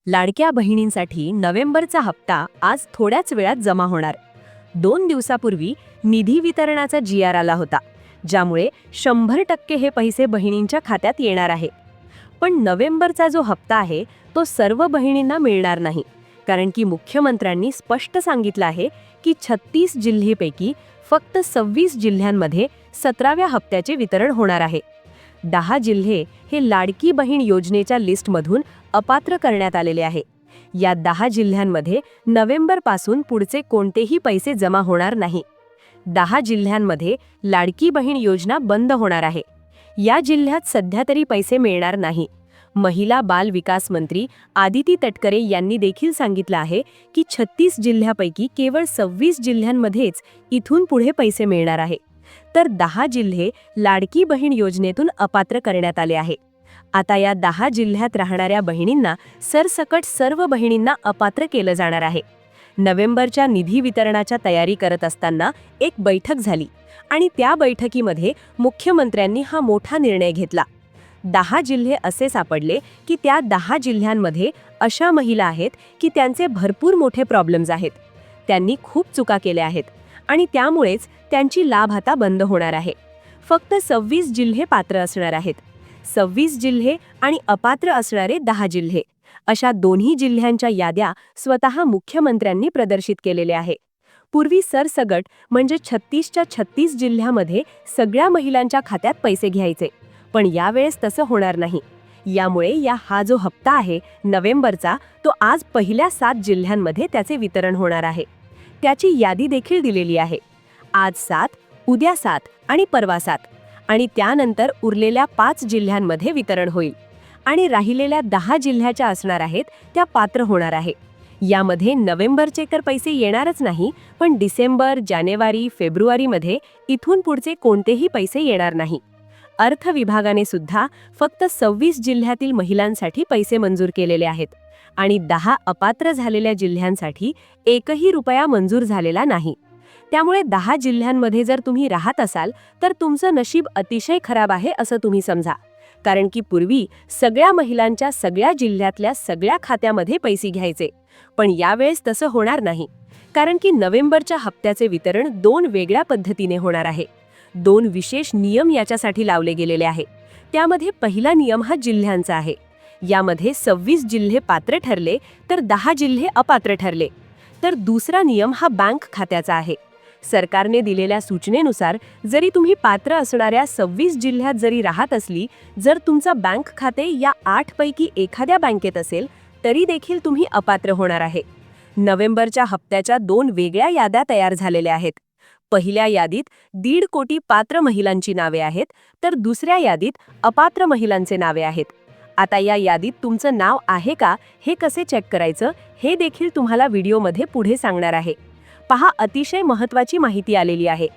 लाडक्या बहिणींसाठी नोव्हेंबरचा हप्ता आज थोड्याच वेळात जमा होणार. 2 दिवसापूर्वी निधी वितरणाचा जी.आर. आला होता, ज्यामुळे 100% हे पैसे बहिणींच्या खात्यात येणार आहे. पण नोव्हेंबरचा जो हप्ता आहे तो सर्व बहिणींना मिळणार नाही, कारण की मुख्यमंत्र्यांनी स्पष्ट सांगितलं आहे की 36 जिल्ह्यांपैकी फक्त 26 जिल्ह्यांमध्ये 17व्या हप्त्याचे वितरण होणार आहे. 10 जिल्हे हे लाडकी बहीण योजनेच्या लिस्टमधून अपात्र करण्यात आलेले आहे. या 10 जिल्ह्यांमध्ये नोव्हेंबरपासून पुढचे कोणतेही पैसे जमा होणार नाही. 10 जिल्ह्यांमध्ये लाडकी बहीण योजना बंद होणार आहे. या जिल्ह्यात सध्या तरी पैसे मिळणार नाही. महिला बाल विकास मंत्री आदिती तटकरे यांनी देखील सांगितलं आहे की 36 जिल्ह्यापैकी केवळ 26 जिल्ह्यांमध्येच इथून पुढे पैसे मिळणार आहे. तर 10 जिल्हे लाडकी बहीण योजनेतून अपात्र करण्यात आले आहे. आता या 10 जिल्ह्यात राहणाऱ्या बहिणींना सरसकट सर्व बहिणींना अपात्र केलं जाणार आहे. नोव्हेंबरच्या निधी वितरणाच्या तयारी करत असताना एक बैठक झाली आणि त्या बैठकीमध्ये मुख्यमंत्र्यांनी हा मोठा निर्णय घेतला. 10 जिल्हे असे सापडले की त्या 10 जिल्ह्यांमध्ये अशा महिला आहेत की त्यांचे भरपूर मोठे प्रॉब्लेम्स आहेत. त्यांनी खूप चुका केल्या आहेत आणि त्यामुळेच त्यांची लाभ आता बंद होणार आहे. फक्त 26 जिल्हे पात्र असणार आहेत. 26 जिल्हे आणि अपात्र असणारे 10 जिल्हे अशा दोन्ही जिल्ह्यांच्या याद्या स्वतः मुख्यमंत्र्यांनी प्रदर्शित केलेल्या आहे. पूर्वी सरसगट म्हणजे 36च्या 36 जिल्ह्यामध्ये सगळ्या महिलांच्या खात्यात पैसे घ्यायचे, पण यावेळेस तसं होणार नाही. यामुळे हा जो हप्ता आहे नोव्हेंबरचा, तो आज पहिल्या 7 जिल्ह्यांमध्ये त्याचे वितरण होणार आहे. त्याची यादी देखील दिलेली आहे. आज 7, उद्या 7 आणि परवा 7 आणि त्यानंतर उरलेल्या 5 जिल्ह्यांमध्ये वितरण होईल आणि राहिलेल्या 10 जिल्ह्याच्या असणार आहेत त्या पात्र होणार आहे. यामध्ये नोव्हेंबरचे तर पैसे येणारच नाही, पण डिसेंबर, जानेवारी, फेब्रुवारीमध्ये इथून पुढचे कोणतेही पैसे येणार नाही. अर्थ विभागाने सुद्धा फक्त 26 जिल्ह्यातील महिलांसाठी पैसे मंजूर केलेले आहेत आणि 10 अपात्र झालेल्या जिल्ह्यांसाठी एकही रुपया मंजूर झालेला नाही. त्यामुळे 10 जिल्ह्यांमध्ये जर तुम्ही राहत असाल तर तुमचं नशीब अतिशय खराब आहे असं तुम्ही समजा, कारण की पूर्वी सगळ्या महिलांच्या सगळ्या जिल्ह्यातल्या सगळ्या खात्यामध्ये पैसे घ्यायचे, पण यावेळेस तसं होणार नाही, कारण की नोव्हेंबरच्या हप्त्याचे वितरण 2 वेगळ्या पद्धतीने होणार आहे. 2 विशेष नियम याच्यासाठी लावले गेलेले आहे. त्यामध्ये पहिला नियम हा जिल्ह्यांचा आहे. यामध्ये 26 जिल्हे पात्र ठरले तर 10 जिल्हे अपात्र ठरले. तर दुसरा नियम हा बँक खात्याचा आहे. सरकारने दिलेल्या सूचनेनुसार जरी तुम्ही पात्र असणाऱ्या 26 जिल्ह्यात जरी राहत असली, जर तुमचा बँक खाते या 8 पैकी एखाद्या बँकेत असेल तरी देखील तुम्ही अपात्र होणार आहे. नोव्हेंबरच्या हप्त्याच्या 2 वेगळ्या याद्या तयार झालेल्या आहेत. पहिल्या यादीत 1.5 कोटी पात्र महिलांची नावे आहेत, तर दुसऱ्या यादीत अपात्र महिलांचे नावे आहेत. आता या यादीत तुमचं नाव आहे का हे कसे चेक करायचं हे देखील तुम्हाला व्हिडिओमध्ये पुढे सांगणार आहे. पहा, अतिशय महत्त्वाची माहिती आलेली आहे.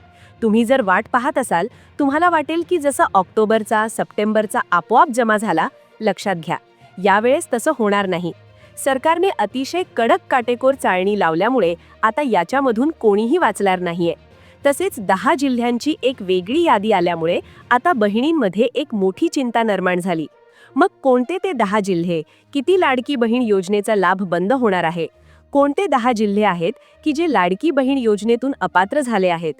तुम्ही जर वाट पाहत असाल, तुम्हाला वाटेल की जसं ऑक्टोबरचा, सप्टेंबरचा आपोआप जमा झाला, लक्षात घ्या, यावेळेस तसं होणार नाही. सरकारने अतिशय कडक काटेकोर चाळणी लावल्यामुळे आता याच्यामधून कोणीही वाचणार नाहीये. तसेच 10 जिल्ह्यांची एक वेगळी यादी आल्यामुळे आता बहिणींमध्ये एक मोठी चिंता निर्माण झाली. मग कोणते ते 10 जिल्हे, किती लाडकी बहीण योजनेचा लाभ बंद होणार आहे, कोणते 10 जिल्हे आहेत की जे लाडकी बहीण योजनेतून अपात्र झाले आहेत,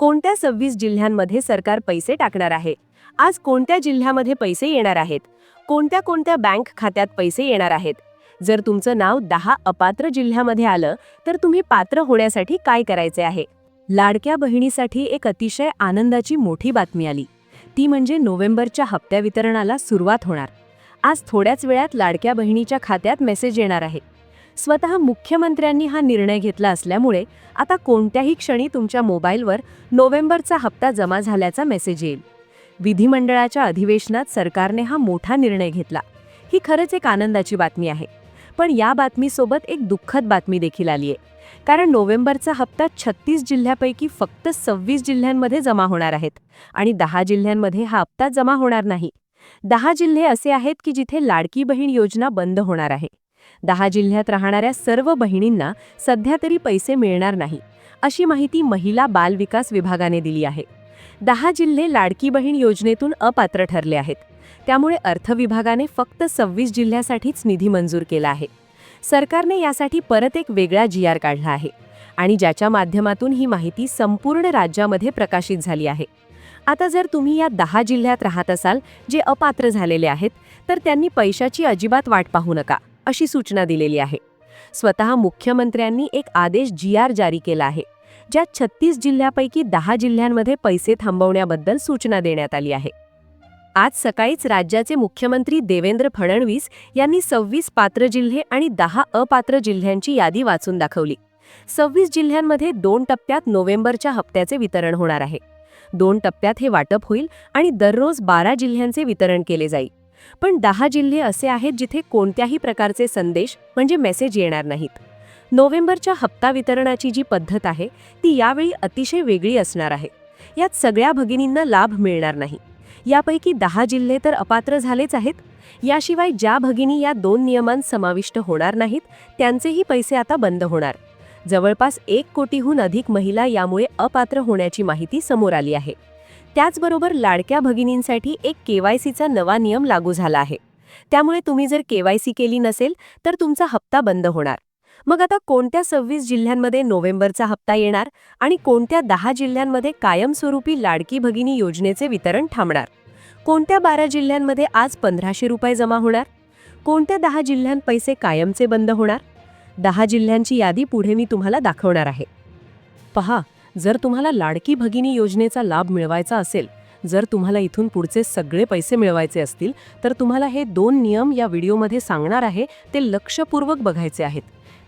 कोणत्या 26 जिल्ह्यांमध्ये सरकार पैसे टाकणार आहे, आज कोणत्या जिल्ह्यामध्ये पैसे येणार आहेत, कोणत्या कोणत्या बँक खात्यात पैसे येणार आहेत. जर तुमचं नाव 10 अपात्र जिल्ह्यामध्ये आलं तर तुम्ही पात्र होण्यासाठी काय करायचे आहे. लाडक्या बहिणीसाठी एक अतिशय आनंदाची मोठी बातमी आली. ती म्हणजे नोव्हेंबरच्या हप्त्या वितरणाला सुरुवात होणार. आज थोड्याच वेळात लाडक्या बहिणीच्या खात्यात मेसेज येणार आहे. स्वतः मुख्यमंत्र्यांनी हा निर्णय घेतला असल्यामुळे आता कोणत्याही क्षणी तुमच्या मोबाईलवर नोव्हेंबरचा हप्ता जमा झाल्याचा मेसेज येईल. विधिमंडळाच्या अधिवेशनात सरकारने हा मोठा निर्णय घेतला. ही खरंच एक आनंदाची बातमी आहे. पण या बातमीसोबत एक दुःखद बातमी देखील आली आहे, कारण नोव्हेंबरचा हप्ता 36 जिल्ह्यापैकी फक्त 26 जिल्ह्यांमध्ये जमा होणार आहेत आणि 10 जिल्ह्यांमध्ये हा हप्ता जमा होणार नाही. 10 जिल्हे असे आहेत की जिथे लाडकी बहीण योजना बंद होणार आहे. 10 जिल्ह्यात राहणाऱ्या सर्व बहिणींना सध्या तरी पैसे मिळणार नाही, अशी माहिती महिला बाल विकास विभागाने दिली आहे. 10 जिल्हे लाडकी बहीण योजनेतून अपात्र ठरले आहेत. त्यामुळे अर्थ विभागाने फक्त 26 जिल्ह्यासाठीच निधी मंजूर केला आहे. सरकारने यासाठी परत एक वेगळा GR काढला आहे आणि ज्याच्या माध्यमातून ही माहिती संपूर्ण राज्यामध्ये प्रकाशित झाली आहे. आता जर तुम्ही या 10 जिल्ह्यात राहत असाल जे अपात्र झालेले आहेत, तर त्यांनी पैशाची अजिबात वाट पाहू नका, अशी सूचना दिलेली आहे. स्वतः मुख्यमंत्र्यांनी एक आदेश GR जारी केला आहे, ज्यात 36 जिल्ह्यापैकी 10 जिल्ह्यांमध्ये पैसे थांबवण्याबद्दल सूचना देण्यात आली आहे. आज सकाळीच राज्याचे मुख्यमंत्री देवेंद्र फडणवीस यांनी 26 पात्र जिल्हे आणि 10 अपात्र जिल्ह्यांची यादी वाचून दाखवली. 26 जिल्ह्यांमध्ये 2 टप्प्यात नोव्हेंबरच्या हप्त्याचे वितरण होणार आहे. 2 टप्प्यात हे वाटप होईल आणि दररोज 12 जिल्ह्यांचे वितरण केले जाईल. पण 10 जिल्हे असे आहेत जिथे कोणत्याही प्रकारचे संदेश म्हणजे मेसेज येणार नाहीत. नोव्हेंबरच्या हप्ता वितरणाची जी पद्धत आहे ती यावेळी अतिशय वेगळी असणार आहे. यात सगळ्या भगिनींना लाभ मिळणार नाही. यापैकी 10 जिल्हे तर अपात्र झालेच आहेत. याशिवाय ज्या भगिनी या 2 नियमांत समाविष्ट होणार नाहीत त्यांचेही पैसे आता बंद होणार. जवळपास 1 कोटीहून अधिक महिला यामुळे अपात्र होण्याची माहिती समोर आली आहे. त्याचबरोबर लाडक्या भगिनींसाठी एक KYCचा नवा नियम लागू झाला आहे. त्यामुळे तुम्ही जर KYC केली नसेल तर तुमचा हप्ता बंद होणार. मग आता कोणत्या 26 जिल्ह्यांमध्ये नोव्हेंबरचा हप्ता येणार आणि कोणत्या 10 जिल्ह्यांमध्ये कायमस्वरूपी लाडकी भगिनी योजनेचे वितरण थांबणार? कोणत्या 12 जिल्ह्यांमध्ये आज 1500 रुपये जमा होणार? कोणत्या 10 जिल्ह्यांत पैसे कायमचे बंद होणार? 10 जिल्ह्यांची यादी पुढे मी तुम्हाला दाखवणार आहे. पहा, जर तुम्हाला लाडकी भगिनी योजनेचा लाभ मिळवायचा असेल, जर तुम्हाला इथून पुढचे सगळे पैसे मिळवायचे असतील, तर तुम्हाला हे 2 नियम या व्हिडिओमध्ये सांगणार आहे ते लक्षपूर्वक बघायचे आहेत.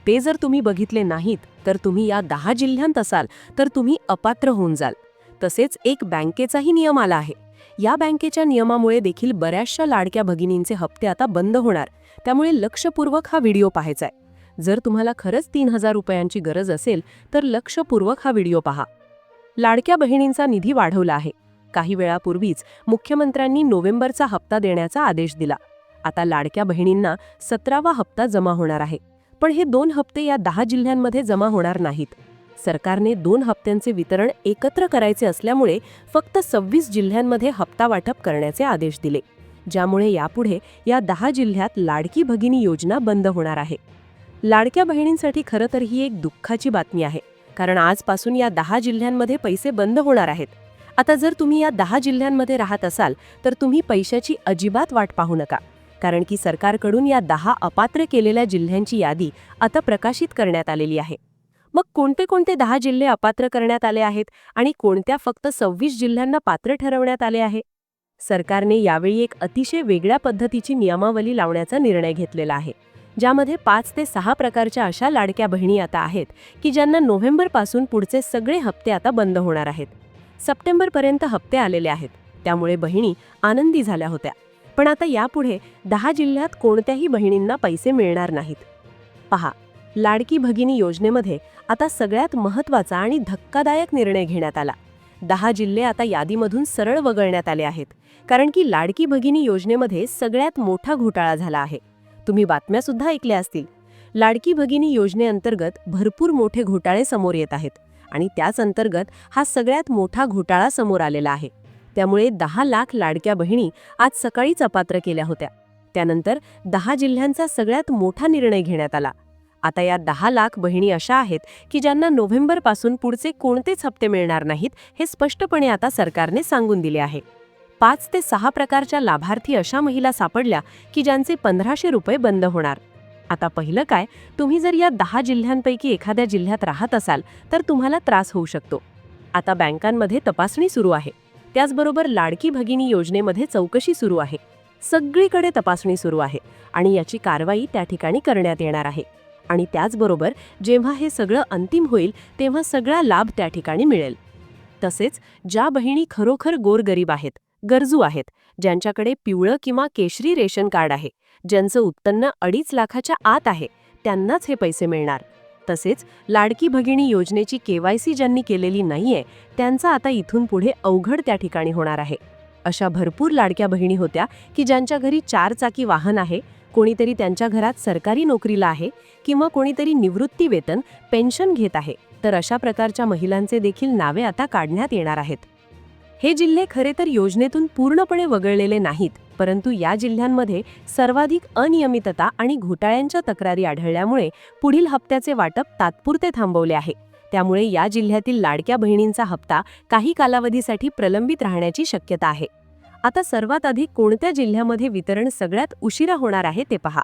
ते जर तुम्ही बघितले नाहीत तर तुम्ही या 10 जिल्ह्यांत असाल तर तुम्ही अपात्र होऊन जाल. तसेच एक बँकेचाही नियम आला आहे. या बँकेच्या नियमामुळे देखील बऱ्याचशा लाडक्या भगिनींचे हप्ते आता बंद होणार. त्यामुळे लक्षपूर्वक हा व्हिडिओ पाहायचा आहे. जर तुम्हाला खरंच 3000 रुपयांची गरज असेल तर लक्षपूर्वक हा व्हिडिओ पहा. लाडक्या बहिणींचा निधी वाढवला आहे. काही वेळापूर्वीच मुख्यमंत्र्यांनी नोव्हेंबरचा हप्ता देण्याचा आदेश दिला. आता लाडक्या बहिणींना 17वा हप्ता जमा होणार आहे. पण हे 2 हप्ते या 10 जिल्ह्यांमध्ये जमा होणार नाहीत. सरकारने 2 हप्त्यांचे वितरण एकत्र करायचे असल्यामुळे फक्त 26 जिल्ह्यांमध्ये हप्ता वाटप करण्याचे आदेश दिले, ज्यामुळे यापुढे या 10 जिल्ह्यात लाडकी भगिनी योजना बंद होणार आहे. लाडक्या बहिणींसाठी खरं तर ही एक दुःखाची बातमी आहे, कारण आजपासून या 10 जिल्ह्यांमध्ये पैसे बंद होणार आहेत. आता जर तुम्ही या 10 जिल्ह्यांमध्ये राहत असाल तर तुम्ही पैशाची अजिबात वाट पाहू नका, कारण की सरकारकडून या 10 अपात्र केलेल्या जिल्ह्यांची यादी आता प्रकाशित करण्यात आलेली आहे. मग कोणते कोणते 10 जिल्हे अपात्र करण्यात आले आहेत आणि कोणत्या फक्त 26 जिल्ह्यांना पात्र ठरवण्यात आले आहे? सरकारने यावेळी एक अतिशय वेगळ्या पद्धतीची नियमावली लावण्याचा निर्णय घेतलेला आहे, ज्यामध्ये 5 ते 6 प्रकारच्या अशा लाडक्या बहिणी आता आहेत की ज्यांना नोव्हेंबरपासून पुढचे सगळे हप्ते आता बंद होणार आहेत. सप्टेंबरपर्यंत हप्ते आलेले आहेत, त्यामुळे बहिणी आनंदी झाल्या होत्या. पण आता यापुढे 10 जिल्ह्यात कोणत्याही बहिणींना पैसे मिळणार नाहीत. पहा, लाडकी भगिनी योजनेमध्ये आता सगळ्यात महत्त्वाचा आणि धक्कादायक निर्णय घेण्यात आला. 10 जिल्हे आता यादीमधून सरळ वगळण्यात आले आहेत, कारण की लाडकी भगिनी योजनेमध्ये सगळ्यात मोठा घोटाळा झाला आहे. तुम्ही बातम्या सुद्धा ऐकल्या असतील. लाडकी भगिनी योजनेअंतर्गत भरपूर मोठे घोटाळे समोर येत आहेत आणि त्याच अंतर्गत हा सगळ्यात मोठा घोटाळा समोर आलेला आहे. त्यामुळे 10 लाख लाडक्या बहिणी आज सकाळीच अपात्र केल्या होत्या. त्यानंतर 10 जिल्ह्यांचा सगळ्यात मोठा निर्णय घेण्यात आला. आता या 10 लाख बहिणी अशा आहेत की ज्यांना नोव्हेंबरपासून पुढचे कोणतेच हप्ते मिळणार नाहीत, हे स्पष्टपणे आता सरकारने सांगून दिले आहे. 5 ते 6 प्रकारच्या लाभार्थी अशा महिला सापडल्या की ज्यांचे 1500 रुपये बंद होणार. आता पहिलं काय, तुम्ही जर या 10 जिल्ह्यांपैकी एखाद्या जिल्ह्यात राहत असाल तर तुम्हाला त्रास होऊ शकतो. आता बँकांमध्ये तपासणी सुरू आहे. त्याचबरोबर लाडकी भगिनी योजनेमध्ये चौकशी सुरू आहे. सगळीकडे तपासणी सुरू आहे आणि याची कारवाई त्या ठिकाणी करण्यात येणार आहे. आणि त्याचबरोबर जेव्हा हे सगळं अंतिम होईल तेव्हा सगळा लाभ त्या ठिकाणी मिळेल. तसेच ज्या बहिणी खरोखर गोरगरीब आहेत, गरजू आहेत, ज्यांच्याकडे पिवळं किंवा केशरी रेशन कार्ड आहे, ज्यांचं उत्पन्न 2.5 लाखाच्या आत आहे, त्यांनाच हे पैसे मिळणार. तसेच लाडकी भगिनी योजनेची KYC ज्यांनी केलेली नाहीये त्यांचा आता इथून पुढे अवघड त्या ठिकाणी होणार आहे. अशा भरपूर लाडक्या बहिणी होत्या की ज्यांच्या घरी 4 चाकी वाहन आहे, कोणीतरी त्यांच्या घरात सरकारी नोकरीला आहे किंवा कोणीतरी निवृत्ती वेतन पेन्शन घेत आहे. तर अशा प्रकारच्या महिलांचे देखील नावे आता काढण्यात येणार आहेत. हे जिल्हे खरे तर योजनेतून पूर्णपणे वगळलेले नाहीत, परंतु या जिल्ह्यांमध्ये सर्वाधिक अनियमितता आणि घोटाळ्यांच्या तक्रारी आढळल्यामुळे पुढील हप्त्याचे वाटप तात्पुरते थांबवले आहे. त्यामुळे या जिल्ह्यातील लाडक्या बहिणींचा हप्ता काही कालावधीसाठी प्रलंबित राहण्याची शक्यता आहे. आता सर्वात आधी कोणत्या जिल्ह्यामध्ये वितरण सगळ्यात उशिरा होणार आहे ते पहा.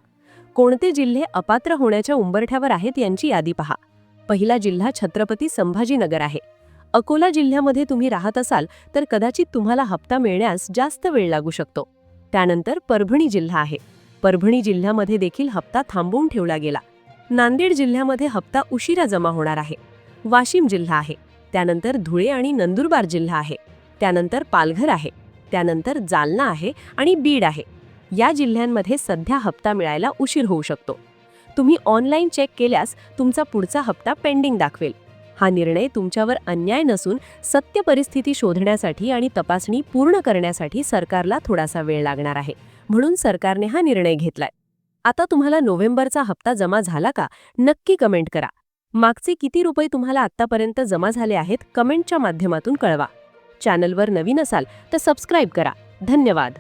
कोणते जिल्हे अपात्र होण्याच्या उंबरठ्यावर आहेत यांची यादी पहा. पहिला जिल्हा छत्रपती संभाजीनगर आहे. अकोला जिल्ह्यामध्ये तुम्ही राहत असाल तर कदाचित तुम्हाला हप्ता मिळण्यास जास्त वेळ लागू शकतो. त्यानंतर परभणी जिल्हा आहे. परभणी जिल्ह्यामध्ये देखील हप्ता थांबवून ठेवला गेला. नांदेड जिल्ह्यामध्ये हप्ता उशिरा जमा होणार आहे. वाशिम जिल्हा आहे. त्यानंतर धुळे आणि नंदुरबार जिल्हा आहे. त्यानंतर पालघर आहे. त्यानंतर जालना आहे आणि बीड आहे. या जिल्ह्यांमध्ये सध्या हप्ता मिळायला उशीर होऊ शकतो. तुम्ही ऑनलाईन चेक केल्यास तुमचा पुढचा हप्ता पेंडिंग दाखवेल. हा निर्णय तुमच्यावर अन्याय नसून सत्य परिस्थिती शोधण्यासाठी आणि तपासणी पूर्ण करण्यासाठी सरकारला थोडासा वेळ लागणार आहे. म्हणून सरकारने हा निर्णय घेतलाय. आता तुम्हाला नोव्हेंबरचा हप्ता जमा झाला का? नक्की कमेंट करा. मागचे किती रुपये तुम्हाला आत्तापर्यंत जमा झाले आहेत कमेंटच्या माध्यमातून कळवा. चॅनलवर नवीन असाल तर सबस्क्राईब करा. धन्यवाद.